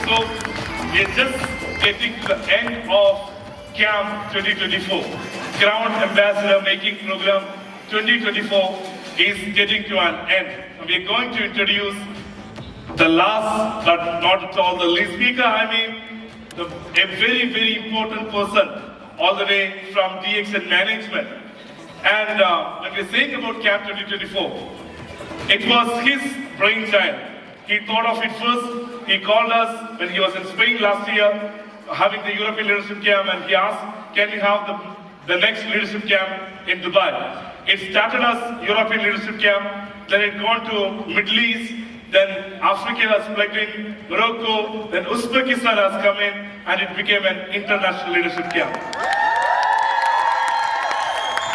So we are just getting to the end of Camp 2024. Ground Ambassador Making Program 2024 is getting to an end. We are going to introduce the last but not at all the least speaker. A very, very important person all the way from DXN Management. And when we're saying about Camp 2024, it was his brainchild. He thought of it first. He called us when he was in Spain last year, having the European Leadership Camp, and he asked, can we have the next Leadership Camp in Dubai? It started as European Leadership Camp, then it gone to Middle East, then Africa has plugged in, Morocco, then Uzbekistan has come in, and it became an international leadership camp.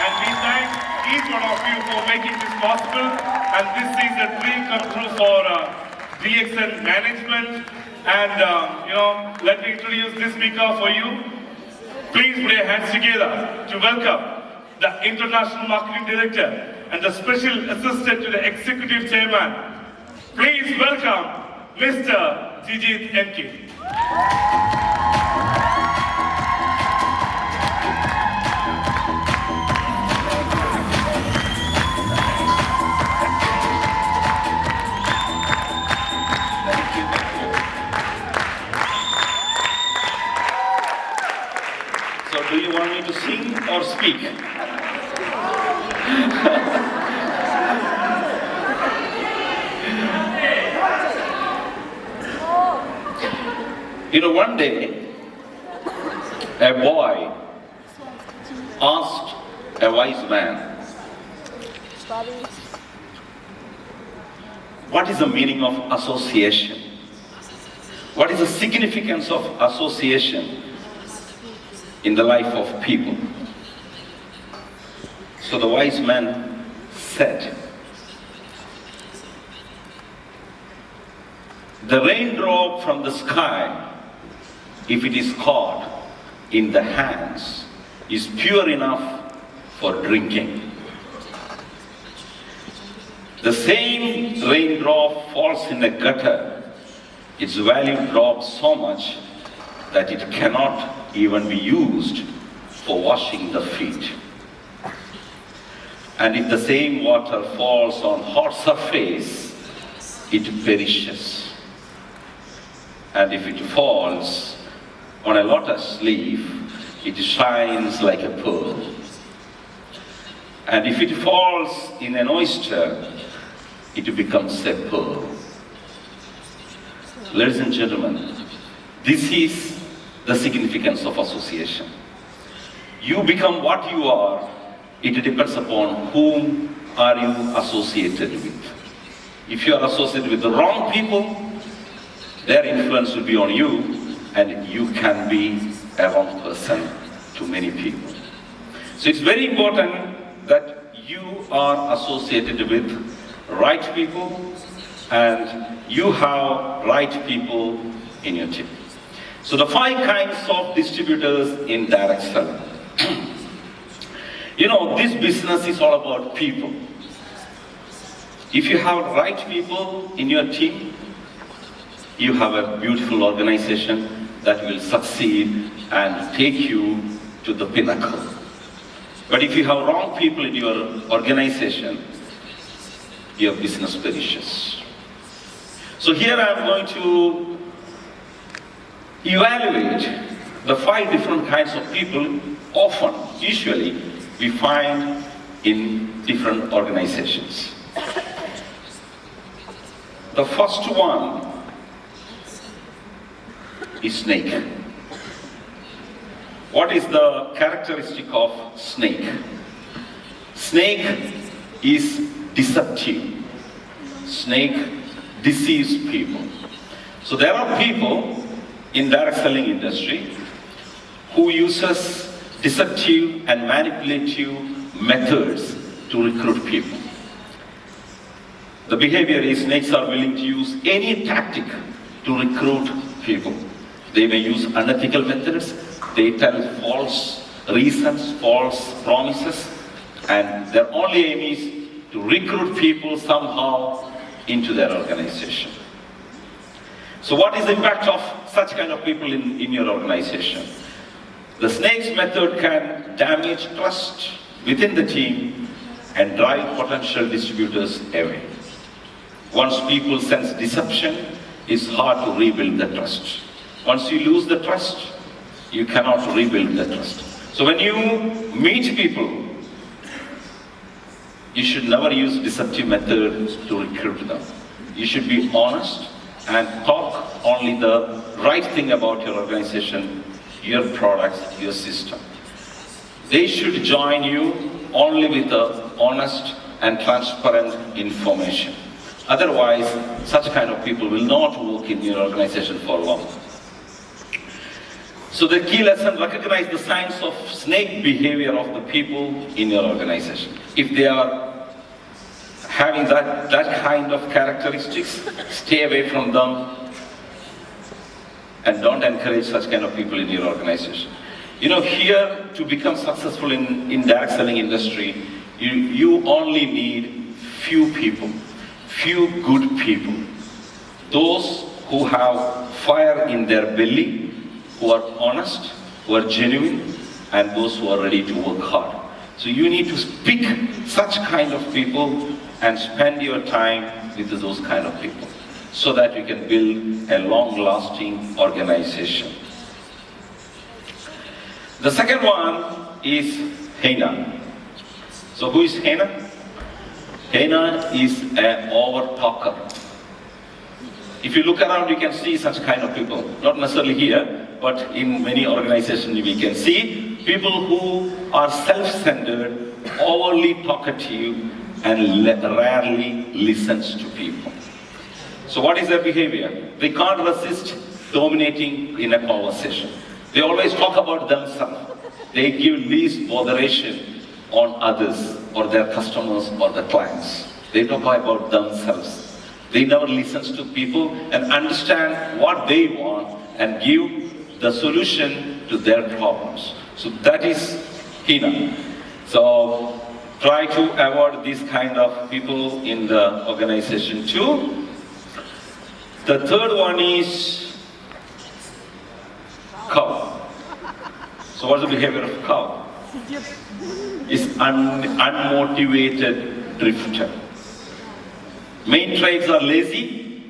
And we thank each one of you for making this possible, and this is a dream come true for DXN Management. And let me introduce this speaker for you. Please put your hands together to welcome the International Marketing Director and the Special Assistant to the Executive Chairman. Please welcome Mr. JIJITH NK. So do you want me to sing or speak? One day, a boy asked a wise man, what is the meaning of association? What is the significance of association in the life of people? So the wise man said, the raindrop from the sky, if it is caught in the hands, is pure enough for drinking. The same raindrop falls in a gutter, its value drops so much that it cannot even be used for washing the feet. And if the same water falls on hot surface, it perishes. And if it falls on a lotus leaf, it shines like a pearl. And if it falls in an oyster, it becomes a pearl. Ladies and gentlemen, this is the significance of association. You become what you are, it depends upon whom are you associated with. If you are associated with the wrong people, their influence will be on you, and you can be a wrong person to many people. So it's very important that you are associated with right people and you have right people in your team. So the 5 kinds of distributors in direct selling. This business is all about people. If you have right people in your team, you have a beautiful organization that will succeed and take you to the pinnacle. But if you have wrong people in your organization, your business perishes. So here I am going to evaluate the 5 different kinds of people usually we find in different organizations. The first one is snake. What is the characteristic of snake? Snake is deceptive. Snake deceives people. So there are people in direct selling industry who uses deceptive and manipulative methods to recruit people. The behavior is snakes are willing to use any tactic to recruit people. They may use unethical methods, they tell false reasons, false promises, and their only aim is to recruit people somehow into their organization. So what is the impact of such kind of people in your organization? The snake's method can damage trust within the team and drive potential distributors away. Once people sense deception, it's hard to rebuild the trust. Once you lose the trust, you cannot rebuild the trust. So when you meet people, you should never use deceptive methods to recruit them. You should be honest and talk only the right thing about your organization, your products, your system. They should join you only with the honest and transparent information. Otherwise, such kind of people will not work in your organization for long. So the key lesson, recognize the signs of snake behavior of the people in your organization. If they are having that kind of characteristics, stay away from them and don't encourage such kind of people in your organization. You know, here to become successful in direct selling industry, you only need few people, few good people. Those who have fire in their belly, who are honest, who are genuine, and those who are ready to work hard. So you need to pick such kind of people and spend your time with those kind of people so that you can build a long-lasting organization. The second one is Hena. So who is Hena? Hena is an over-talker. If you look around, you can see such kind of people. Not necessarily here, but in many organizations we can see people who are self-centered, overly talkative, and rarely listens to people. So what is their behavior? They can't resist dominating in a conversation. They always talk about themselves. They give least botheration on others or their customers or the clients. They talk about themselves. They never listen to people and understand what they want and give the solution to their problems. So that is Hena. So try to avoid these kind of people in the organization too. The third one is cow. So what's the behavior of cow? It's unmotivated drifter. Main traits are lazy,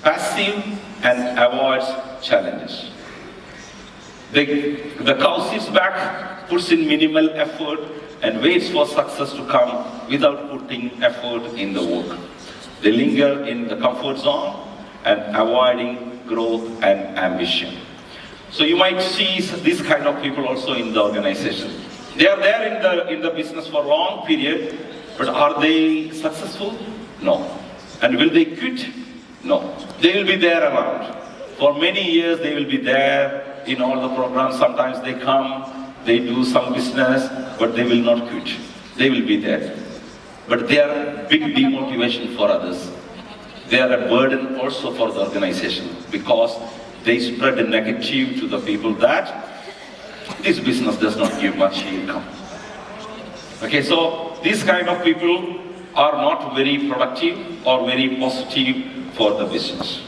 passive, and avoids challenges. The cow sits back, puts in minimal effort, and waits for success to come without putting effort in the work. They linger in the comfort zone and avoiding growth and ambition. So you might see this kind of people also in the organization. They are there in the business for a long period, but are they successful? No. And will they quit? No. They will be there around. For many years they will be there in all the programs. Sometimes they come, they do some business, but they will not quit. They will be there. But they are big demotivation for others. They are a burden also for the organization because they spread the negative to the people that this business does not give much income. Okay, so these kind of people are not very productive or very positive for the business.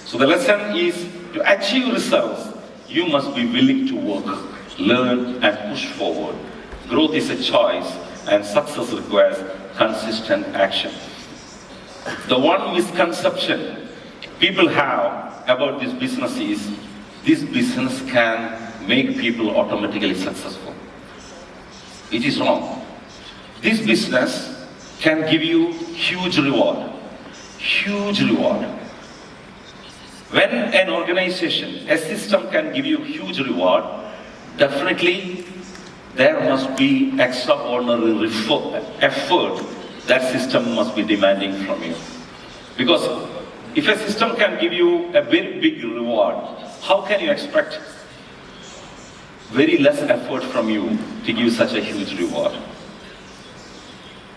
So the lesson is to achieve results, you must be willing to work, learn and push forward. Growth is a choice and success requires consistent action. The one misconception people have about this business is, this business can make people automatically successful. It is wrong. This business can give you huge reward. Huge reward. When an organization, a system can give you huge reward, definitely there must be extraordinary effort that system must be demanding from you. Because if a system can give you a very big reward, how can you expect very less effort from you to give such a huge reward?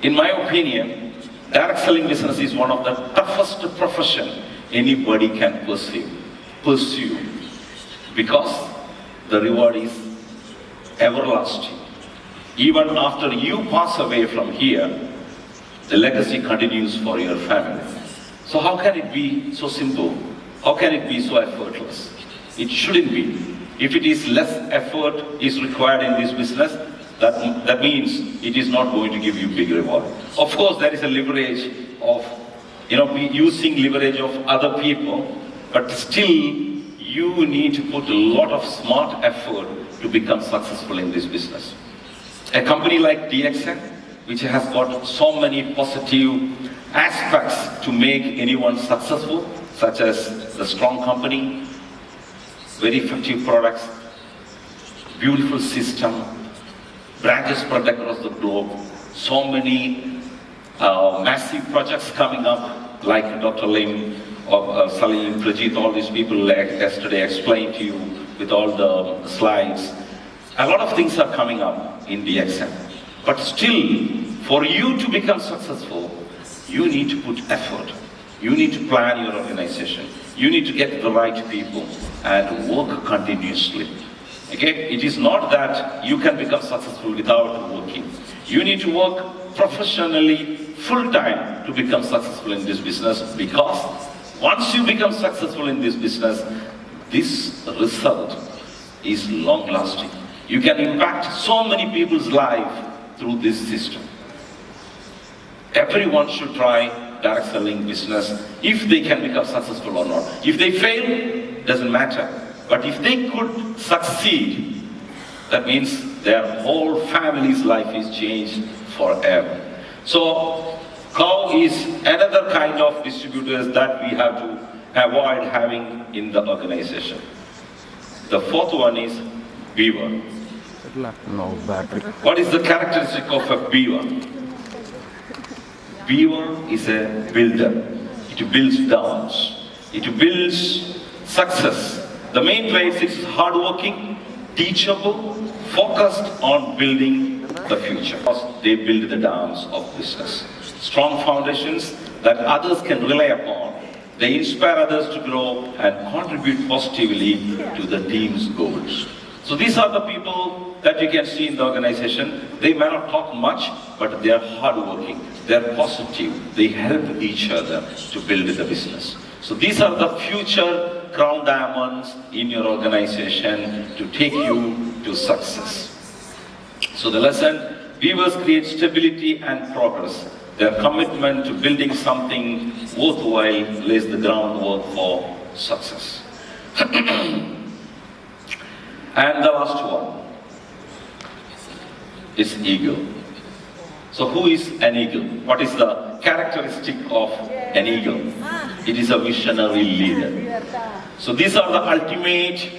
In my opinion, direct selling business is one of the toughest profession anybody can pursue. Because the reward is everlasting. Even after you pass away from here, the legacy continues for your family. So how can it be so simple How can it be so effortless? It shouldn't be. If it is less effort is required in this business, that means it is not going to give you big reward. Of course, there is a leverage of, using leverage of other people, but still you need to put a lot of smart effort to become successful in this business. A company like DXN, which has got so many positive aspects to make anyone successful, such as the strong company, very effective products, beautiful system, branches spread across the globe, so many massive projects coming up, like Dr. Lim, Salim, Prajit, all these people yesterday explained to you with all the slides. A lot of things are coming up in DXN. But still, for you to become successful, you need to put effort. You need to plan your organization. You need to get the right people and work continuously. Okay? It is not that you can become successful without working. You need to work professionally, full-time to become successful in this business, because once you become successful in this business, this result is long-lasting. You can impact so many people's life through this system. Everyone should try direct selling business if they can become successful or not. If they fail, doesn't matter. But if they could succeed, that means their whole family's life is changed forever. So, cow is another kind of distributors that we have to avoid having in the organization. The fourth one is beaver. No battery. What is the characteristic of a beaver? Beaver is a builder. It builds downs. It builds success. The main traits is hardworking, teachable, focused on building the future. They build the downs of business. Strong foundations that others can rely upon. They inspire others to grow and contribute positively to the team's goals. So these are the people that you can see in the organization. They may not talk much, but they are hardworking. They are positive. They help each other to build the business. So these are the future crown diamonds in your organization to take you to success. So the lesson, weavers create stability and progress. Their commitment to building something worthwhile lays the groundwork for success. And the last one is eagle. So who is an eagle? What is the characteristic of an eagle? It is a visionary leader. So these are the ultimate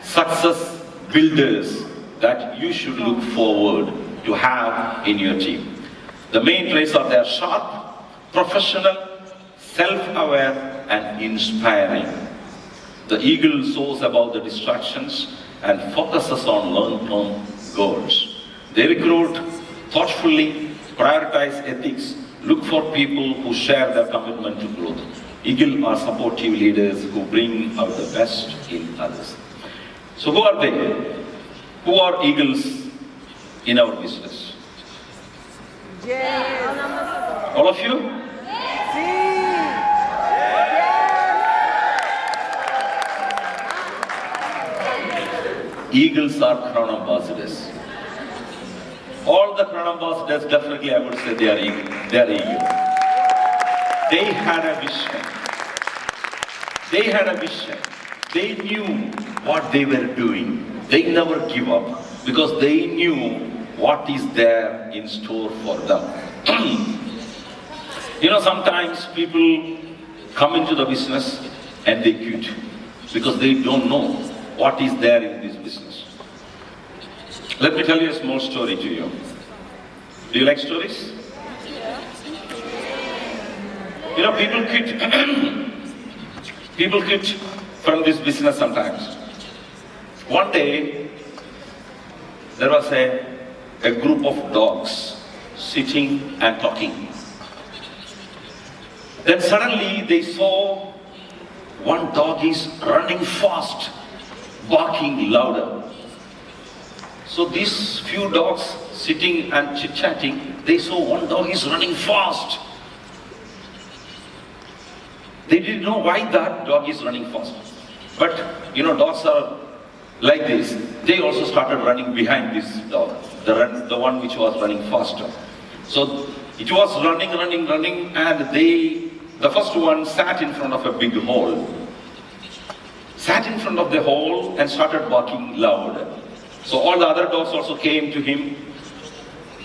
success builders that you should look forward to have in your team. The main traits are they are sharp, professional, self-aware and inspiring. The eagle soars above the distractions and focuses on long-term goals. They recruit thoughtfully, prioritize ethics, look for people who share their commitment to growth. Eagle are supportive leaders who bring out the best in others. So who are they? Who are eagles in our business? Yes. All of you? Eagles are crown ambassadors. All the crown ambassadors, definitely I would say they are eagle. They are eagle. They had a vision. They had a vision. They knew what they were doing. They never give up because they knew what is there in store for them. Sometimes people come into the business and they quit because they don't know what is there in this business. Let me tell you a small story to you. Do you like stories? People quit. People quit from this business sometimes. One day, there was a group of dogs sitting and talking. Then suddenly they saw one dog is running fast, barking louder. So these few dogs sitting and chit-chatting, they saw one dog is running fast. They didn't know why that dog is running fast. But, dogs are like this. They also started running behind this dog, the one which was running faster. So it was running, and the first one sat in front of a big hole. Sat in front of the hole and started barking loud. So all the other dogs also came to him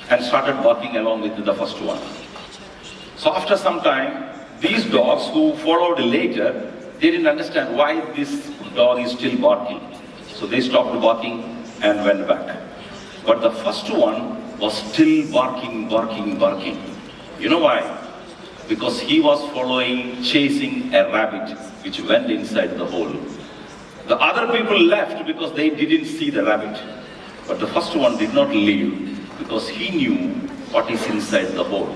and started barking along with the first one. So after some time, these dogs who followed later, they didn't understand why this dog is still barking. So they stopped barking and went back. But the first one was still barking. You know why? Because he was chasing a rabbit which went inside the hole. The other people left because they didn't see the rabbit. But the first one did not leave because he knew what is inside the hole.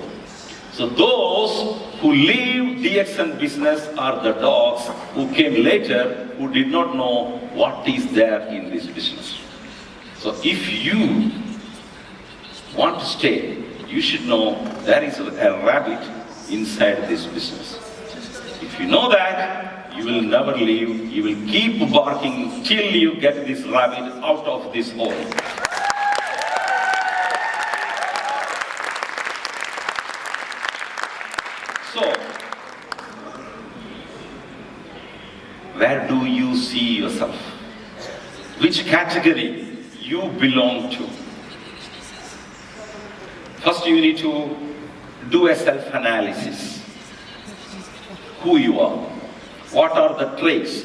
So those who leave DXN business are the dogs who came later, who did not know what is there in this business. So if you want to stay, you should know there is a rabbit inside this business. If you know that, you will never leave. You will keep barking till you get this rabbit out of this hole. So, where do you see yourself? Which category you belong to? First, you need to do a self-analysis. Who you are. What are the traits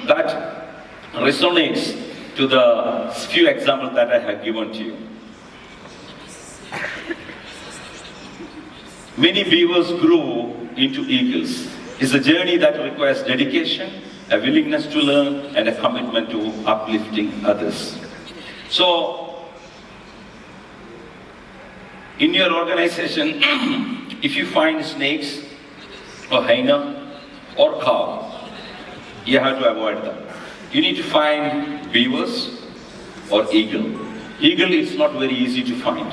that resonates to the few examples that I have given to you? Many beavers grow into eagles. It's a journey that requires dedication, a willingness to learn, and a commitment to uplifting others. So, in your organization, if you find snakes, or hyena, or cow, you have to avoid them. You need to find beavers or eagle. Eagle is not very easy to find.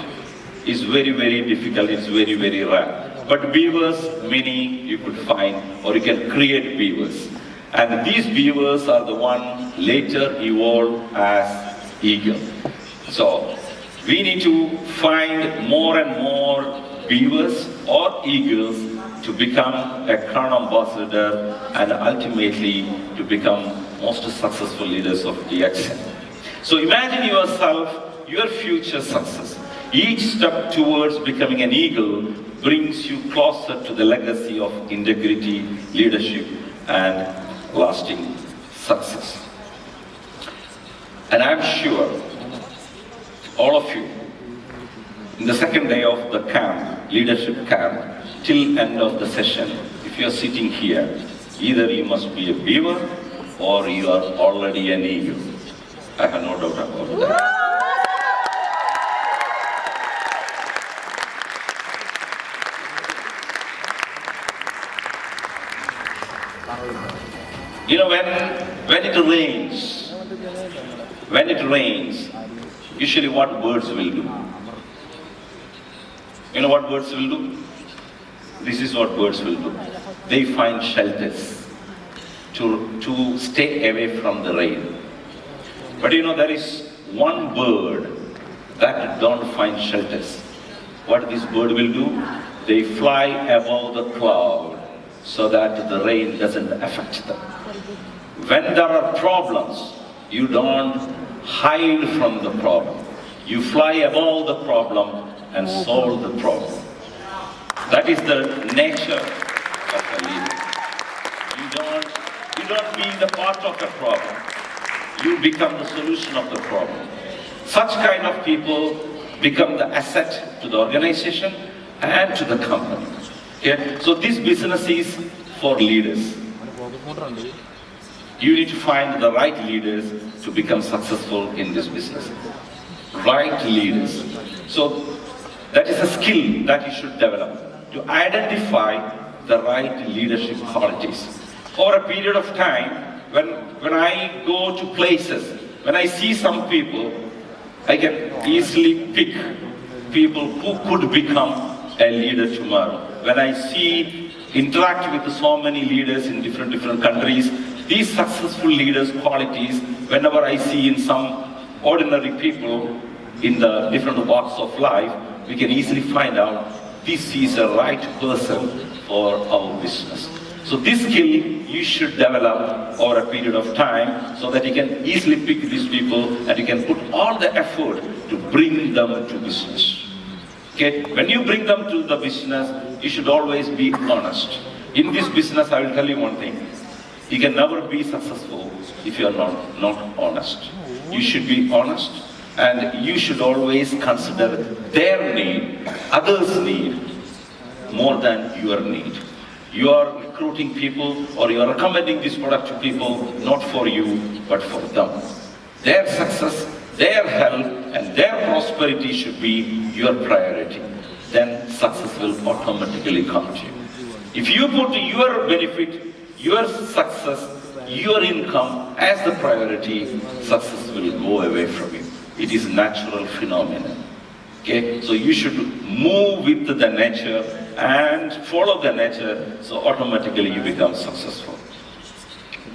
It's very, very difficult, it's very, very rare. But beavers, many you could find, or you can create beavers. And these beavers are the one later evolved as eagle. So, we need to find more and more beavers or eagles to become a crown ambassador and ultimately to become most successful leaders of DXN. So imagine yourself, your future success. Each step towards becoming an eagle brings you closer to the legacy of integrity, leadership, and lasting success. And I'm sure all of you, in the second day of the camp, leadership camp, till end of the session, if you are sitting here, either you must be a beaver or you are already an eagle. I have no doubt about that. You know, when it rains, usually what birds will do? You know what birds will do? This is what birds will do. They find shelters to stay away from the rain. But you know, there is one bird that don't find shelters. What this bird will do? They fly above the cloud so that the rain doesn't affect them. When there are problems, you don't hide from the problem. You fly above the problem and solve the problem. That is the nature of a leader. You don't be the part of the problem. You become the solution of the problem. Such kind of people become the asset to the organization and to the company. Okay? So this business is for leaders. You need to find the right leaders to become successful in this business. Right leaders. So that is a skill that you should develop, to identify the right leadership qualities. Over a period of time, when I go to places, when I see some people, I can easily pick people who could become a leader tomorrow. When I see interact with so many leaders in different countries. These successful leaders' qualities, whenever I see in some ordinary people in the different walks of life, we can easily find out this is a right person for our business. So this skill you should develop over a period of time so that you can easily pick these people and you can put all the effort to bring them to business. Okay? When you bring them to the business, you should always be honest. In this business, I will tell you one thing. You can never be successful if you are not honest. You should be honest and you should always consider their need, others' need, more than your need. You are recruiting people or you are recommending this product to people not for you but for them. Their success, their health and their prosperity should be your priority. Then success will automatically come to you. If you put your benefit, your success, your income as the priority, success will go away from you. It is a natural phenomenon. Okay? So you should move with the nature and follow the nature, so automatically you become successful.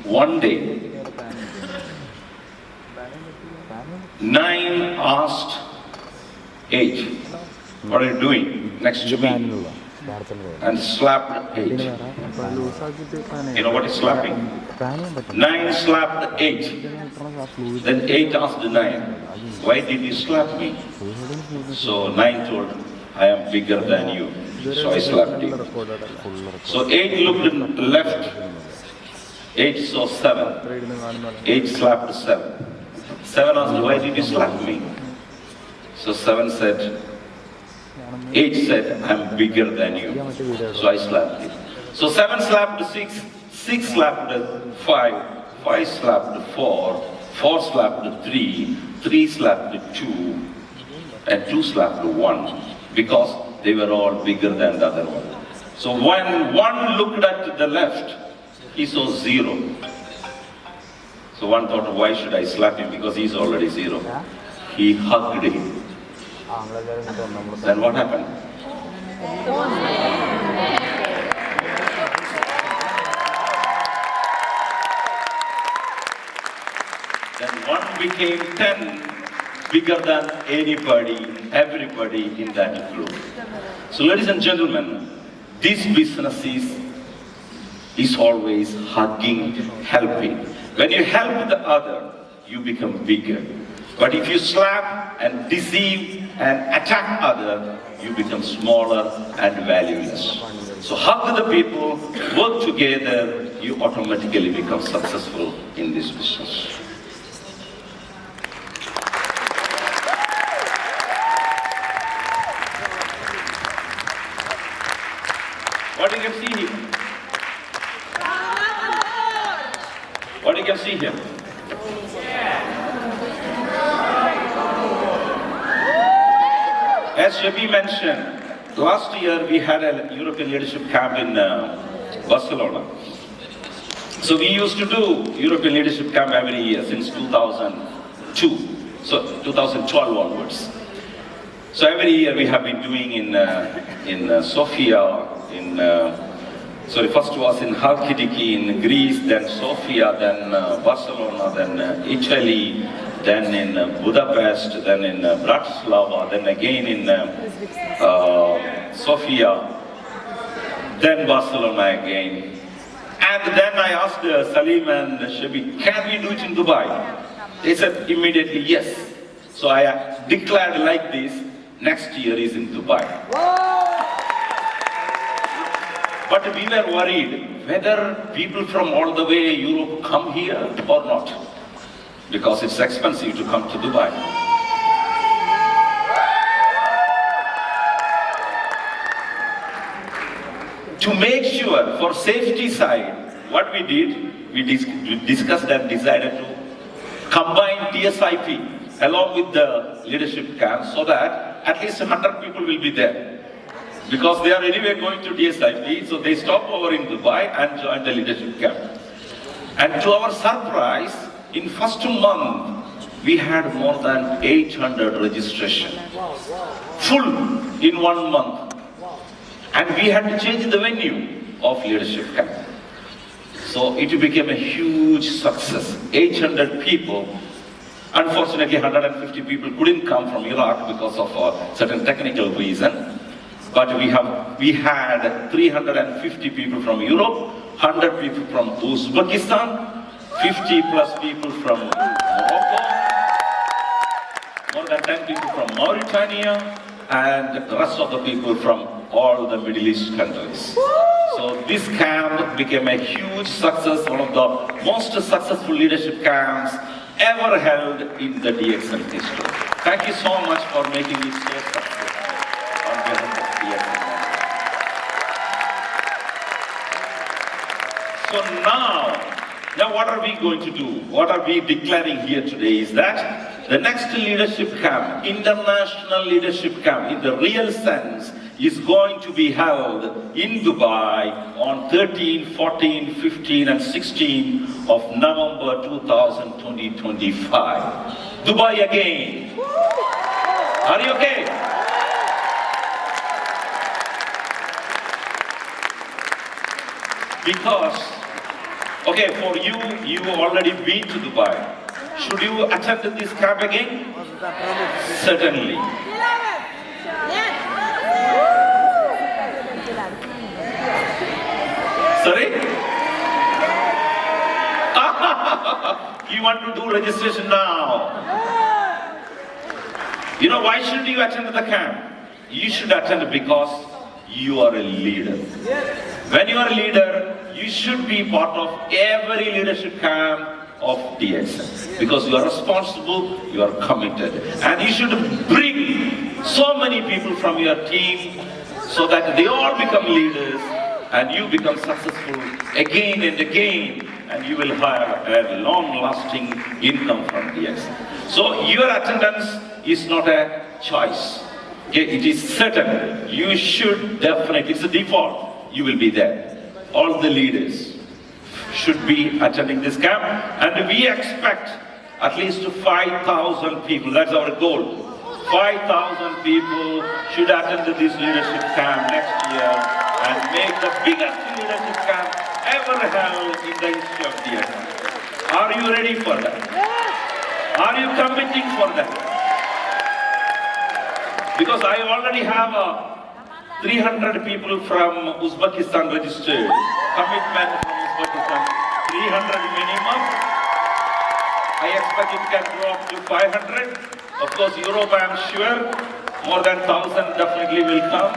One day, 9 asked 8, what are you doing next to me? And slapped 8. You know what is slapping? 9 slapped 8. Then 8 asked 9, why did you slap me? So 9 told, I am bigger than you. So I slapped you. So 8 looked left. 8 saw 7. 8 slapped 7. 7 asked, why did you slap me? So 7 said, 8 said, I'm bigger than you. So I slapped you. So 7 slapped 6, 6 slapped 5, 5 slapped 4, 4 slapped 3, 3 slapped 2, and 2 slapped 1, because they were all bigger than the other one. So when one looked at the left, he saw 0. So one thought, why should I slap him? Because he's already 0. He hugged him. Then what happened? Then one became 10, bigger than anybody, everybody in that group. So ladies and gentlemen, this business is always hugging, helping. When you help the other, you become bigger. But if you slap and deceive and attack other, you become smaller and valueless. So hug the people, work together, you automatically become successful in this business. What you can see here? What you can see here? As Shabi mentioned, last year we had a European leadership camp in Barcelona. So we used to do European leadership camp every year since 2002, so 2012 onwards. So every year we have been doing in Sofia, first was in Halkidiki in Greece, then Sofia, then Barcelona, then Italy, then in Budapest, then in Bratislava, then again in Sofia, then Barcelona again. And then I asked Salim and Shabi, can we do it in Dubai? They said immediately yes. So I declared like this, next year is in Dubai. But we were worried whether people from all the way Europe come here or not, because it's expensive to come to Dubai. To make sure, for safety side, what we did, we discussed and decided to combine TSIP along with the leadership camp so that at least 100 people will be there. Because they are anyway going to DSIP, so they stop over in Dubai and join the leadership camp. And to our surprise, in first month, we had more than 800 registration. Full in 1 month. And we had to change the venue. of leadership camp. So it became a huge success. 800 people. Unfortunately, 150 people couldn't come from Iraq because of a certain technical reason. But we had 350 people from Europe, 100 people from Uzbekistan, 50 plus people from Morocco, more than 10 people from Mauritania, and the rest of the people from all the Middle East countries. So this camp became a huge success, one of the most successful leadership camps ever held in the DXN history. Thank you so much for making it so successful on behalf of DXN. So now what are we going to do? What are we declaring here today is that the next leadership camp, international leadership camp in the real sense, is going to be held in Dubai on 13, 14, 15 and 16 of November 2025. Dubai again. Are you okay? Because, okay, for you already been to Dubai. Should you attend this camp again? Certainly. Sorry? You want to do registration now? You know, why should you attend the camp? You should attend because you are a leader. When you are a leader, you should be part of every leadership camp of DXN. Because you are responsible, you are committed. And you should bring so many people from your team so that they all become leaders and you become successful again and again, and you will have a long-lasting income from DXN. So your attendance is not a choice. Okay, it is certain. You should definitely, it's a default, you will be there. All the leaders should be attending this camp, and we expect at least 5,000 people, that's our goal. 5,000 people should attend this leadership camp next year and make the biggest leadership camp ever held in the history of DXN. Are you ready for that? Are you committing for that? Because I already have 300 people from Uzbekistan registered. Commitment from Uzbekistan, 300 minimum. I expect it can go up to 500. Of course, Europe, I am sure, more than 1,000 definitely will come.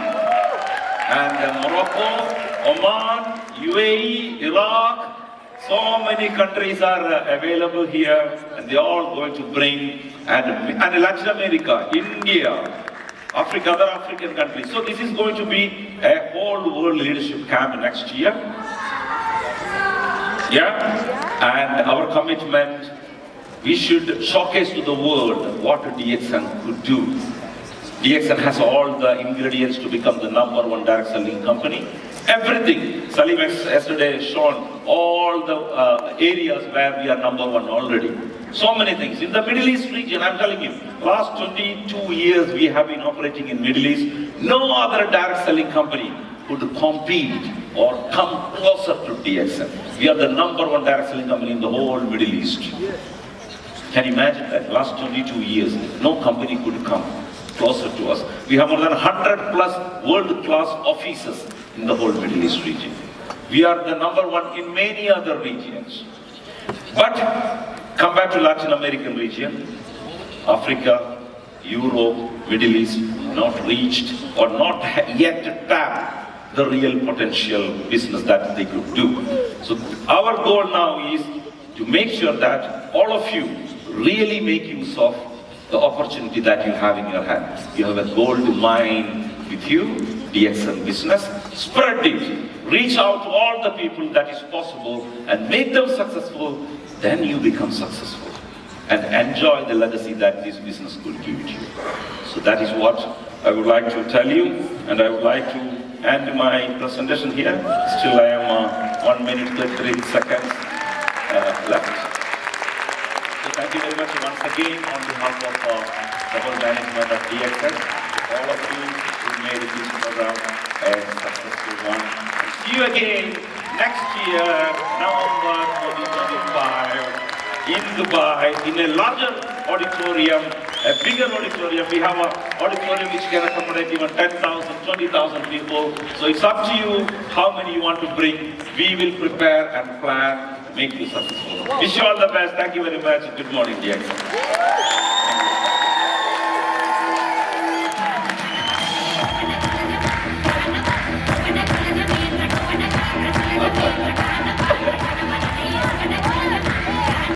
And Morocco, Oman, UAE, Iraq, so many countries are available here, and they are all going to bring, and Latin America, India, Africa, other African countries. So this is going to be a whole world leadership camp next year. Yeah? And our commitment, we should showcase to the world what DXN could do. DXN has all the ingredients to become the #1 direct selling company. Everything. Salim yesterday shown all the areas where we are #1 already. So many things. In the Middle East region, I'm telling you, last 22 years we have been operating in Middle East. No other direct selling company could compete or come closer to DXN. We are the #1 direct selling company in the whole Middle East. Can you imagine that? Last 22 years, no company could come closer to us. We have more than 100 plus world-class offices in the whole Middle East region. We are the #1 in many other regions. But come back to Latin American region, Africa, Europe, Middle East, not reached or not yet tapped the real potential business that they could do. So our goal now is to make sure that all of you really make use of the opportunity that you have in your hand. You have a gold mine with you, DXN business. Spread it. Reach out to all the people that is possible and make them successful. Then you become successful and enjoy the legacy that this business could give to you. So that is what I would like to tell you, and I would like to end my presentation here. Still I am 1 minute 33 seconds left. So thank you very much once again on behalf of the whole management of DXN, all of you who made this program a successful one. See you again next year, November 2025, in Dubai, in a larger auditorium, a bigger auditorium. We have an auditorium which can accommodate even 10,000, 20,000 people. So it's up to you how many you want to bring. We will prepare and plan, make you successful. Wish you all the best. Thank you very much. Good morning, DXN.